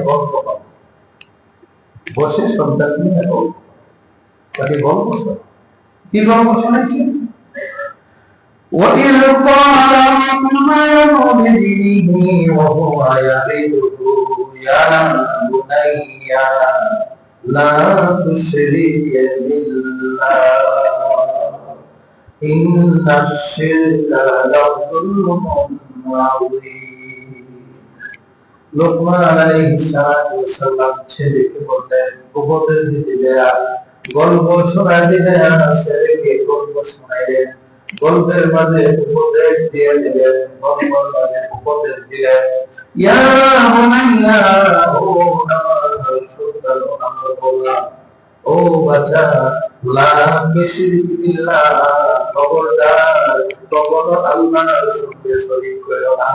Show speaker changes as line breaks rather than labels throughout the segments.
গল্প বসে সন্তান নিয়ে গল্প তাকে গল্প শোনা কি গল্প শোনাইছে وَإِذْ قَالَ لُقْمَانُ لِابْنِهِ وَهُوَ يَعِظُهُ يَا بُنَيَّ لَا تُشْرِكْ بِاللَّهِ إِنَّ الشِّرْكَ لَظُلْمٌ عَظِيمٌ লোকমান আলাইহিস সালাম ছেলেকে বললেন উপদেশ দিতে দেয়া গল্প শোনাতে দেয়া ছেলেকে গল্প শোনাইলেন গল্পের মাঝে উপদেশ দিয়ে দিলেন গল্পের মাঝে উপদেশ দিলেন ইয়া বুনাইয়া ও আমার সন্তান আমার বাবা ও বাচ্চা লা তুশরিক বিল্লাহ খবরদার কখনো আল্লাহর সঙ্গে শরীক করো না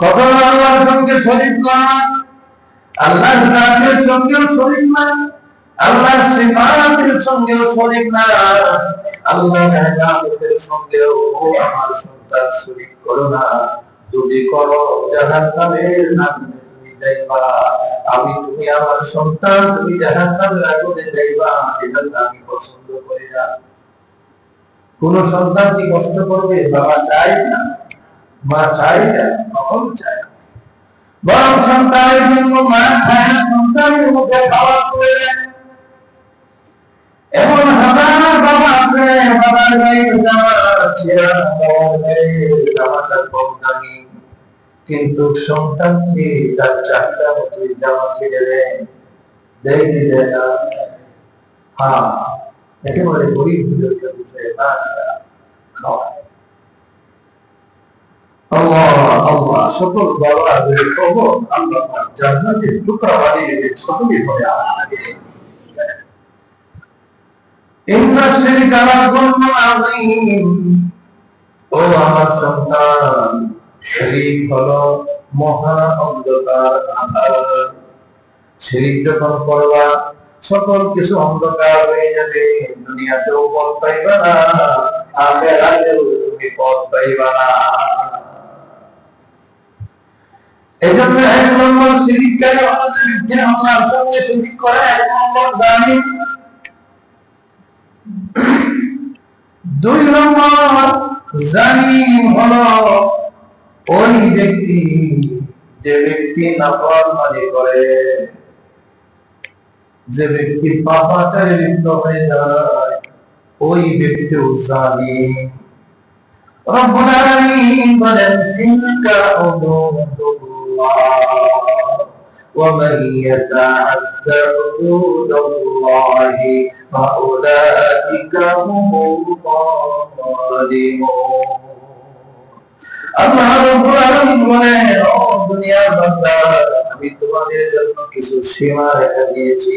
কখনো আল্লাহর সঙ্গে শরীক করো না আল্লাহর জাতের সঙ্গেও শরীক না আল্লাহর সিফাতের সঙ্গেও শরীক না আল্লাহর ইবাদতের সঙ্গেও আমার সন্তান শরীক করো না যদি করো জাহান্নামের আগুনে তুমি যাইবা আমি তুমি আমার সন্তান তুমি জাহান্নামের আগুনে যাইবা এটা আমি পছন্দ করি না কোন সন্তান কি কষ্ট করবে বাবা চায় না মা চায় না কখন চায় বরং সন্তানের জন্য মা খায় সন্তানের মুখে খাওয়া তুলে দেয় এমন হাজার বাবা আছে বাবার গায়ে জামা ছেঁড়া বাবার গায়ে জামাটা কম দামি কিন্তু সন্তানকে তার চাহিদা মতো জামা কিনে দেয় দেয় কি দেয় না হ্যাঁ একেবারে গরিব ভিতরকে বুঝে না খাওয়ায় আল্লাহ আল্লাহ সকল বাবাদের কবর আল্লাহ জান্নাতের টুকরা বানিয়ে দিতে সকলই বলে আমিন ইন্না শিরকা লাযুলমুন আযীম ও আমার সন্তান শিরক হলো মহা অন্ধকার আঁধার শিরক যখন করবা সকল কিছু অন্ধকার হয়ে যাবে দুনিয়াতেও পথ পাইবা না আখিরাতেও তুমি পথ পাইবা না এজন্য এক নম্বর শিরককারী হলো যে আল্লাহর সঙ্গে শিরক করে এক নম্বর জালিম দুই নম্বর জালিম হলো ওই ব্যক্তি যে ব্যক্তি নাফরমানি করে যে ব্যক্তি পাপাচারে লিপ্ত হয়ে যায় ওই ব্যক্তিও জালিম রব্বুল আলামিন বলেন তিলকা হুদুদুল্লাহ ওয়া মান ইয়াতাআদ্দা হুদুদাল্লাহি ফাউলাইকা হুমুল যালিমুন আল্লাহ রব্বুল আলামিন বলেন ও দুনিয়ার বান্দা আমি তোমাদের জন্য কিছু সীমা রেখে দিয়েছি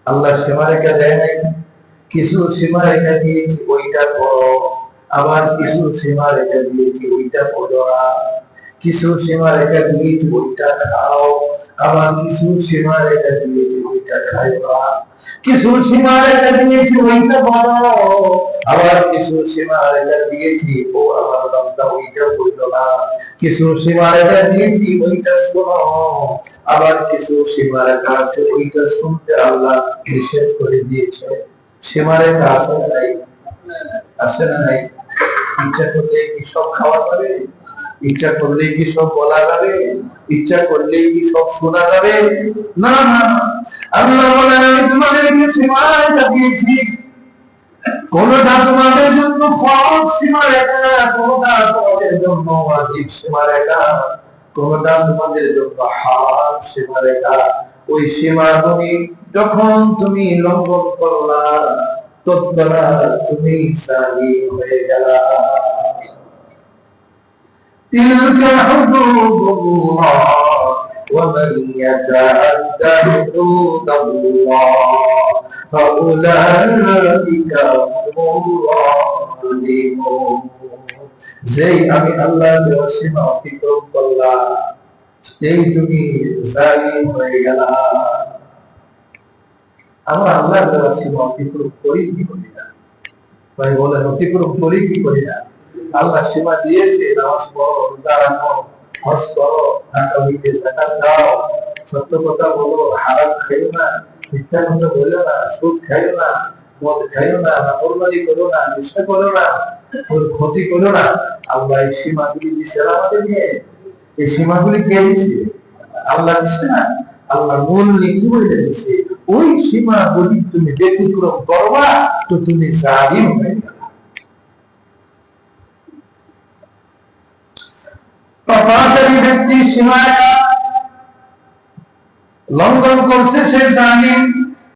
আল্লাহ সীমা রেখে দেয় নাই কিছু সীমা রেখে দিয়েছি ওইটা করো আবার কিছু সীমা রেখে দিয়েছি ওইটা করো না কিছু সীমা রেখে দিয়েছি ওইটা খাও আবার কিছু সীমা রেখে দিয়েছি ওইটা খাইবা কিছু সীমা রেখে দিয়েছি ওইটা বলো আবার কিছু সীমা রেখে দিয়েছি ও আমার বান্দা ওইটা বললো না কিছু সীমা রেখে দিয়েছি ওইটা শোনো আবার কিছু সীমা রেখা আছে ওইটা শুনতে আল্লাহ নিষেধ করে দিয়েছে সীমা রেখা আছে না নাই আছে না নাই ইচ্ছা করলে কি সব খাওয়া যাবে ইচ্ছা করলে কি সব বলা যাবে ইচ্ছা করলে কি সব শোনা যাবে না না আল্লাহ বলেন আমি তোমাদেরকে সীমা রেখা দিয়েছি কোনটা তোমাদের জন্য ফরজ সীমা রেখা কোনটা তোমাদের জন্য ওয়াজিব সীমা রেখা কোনটা তোমাদের জন্য হারাম সীমা রেখা ওই সীমাগুলি যখন তুমি লঙ্ঘন করলা তৎক্ষণাৎ তুমি জালিম হয়ে গেলা তিলকা হুদুদুল্লাহ ওয়া মান ইয়াতাআদ্দা হুদুদাল্লাহ ফাউলাইকা হুমুল যালিমুন যেই আমি আল্লাহর সীমা অতিক্রম করলাম সেই তুমি জালিম হয়ে গেলা আমরা আল্লাহর সীমা অতিক্রম করি কি করি না ভাই বলেন অতিক্রম করি কি করি না আল্লাহ সীমা দিয়েছে নামাজ পড়ো রোজা রাখো হজ করো, টাকা দিতে জাকাত দাও, সত্য কথা বলো, হারাম খাইও না, মিথ্যা কথা বলো না, সুদ খাইও না, মদ খাইও না, নাফরমানি করো না, নেশা করো না, ওর ক্ষতি করো না। আল্লাহ এই সীমাগুলি দিচ্ছে আমাদেরকে। এই সীমাগুলি কে দিচ্ছে? আল্লাহ দিচ্ছে না? আল্লাহ মূল নীতি বলে দিচ্ছে, ওই সীমাগুলি তুমি ব্যতিক্রম করবা তো তুমি জালিম হয়ে যাবে। পাপাচারী ব্যক্তি সীমা লঙ্ঘন করছে, সে জালিম।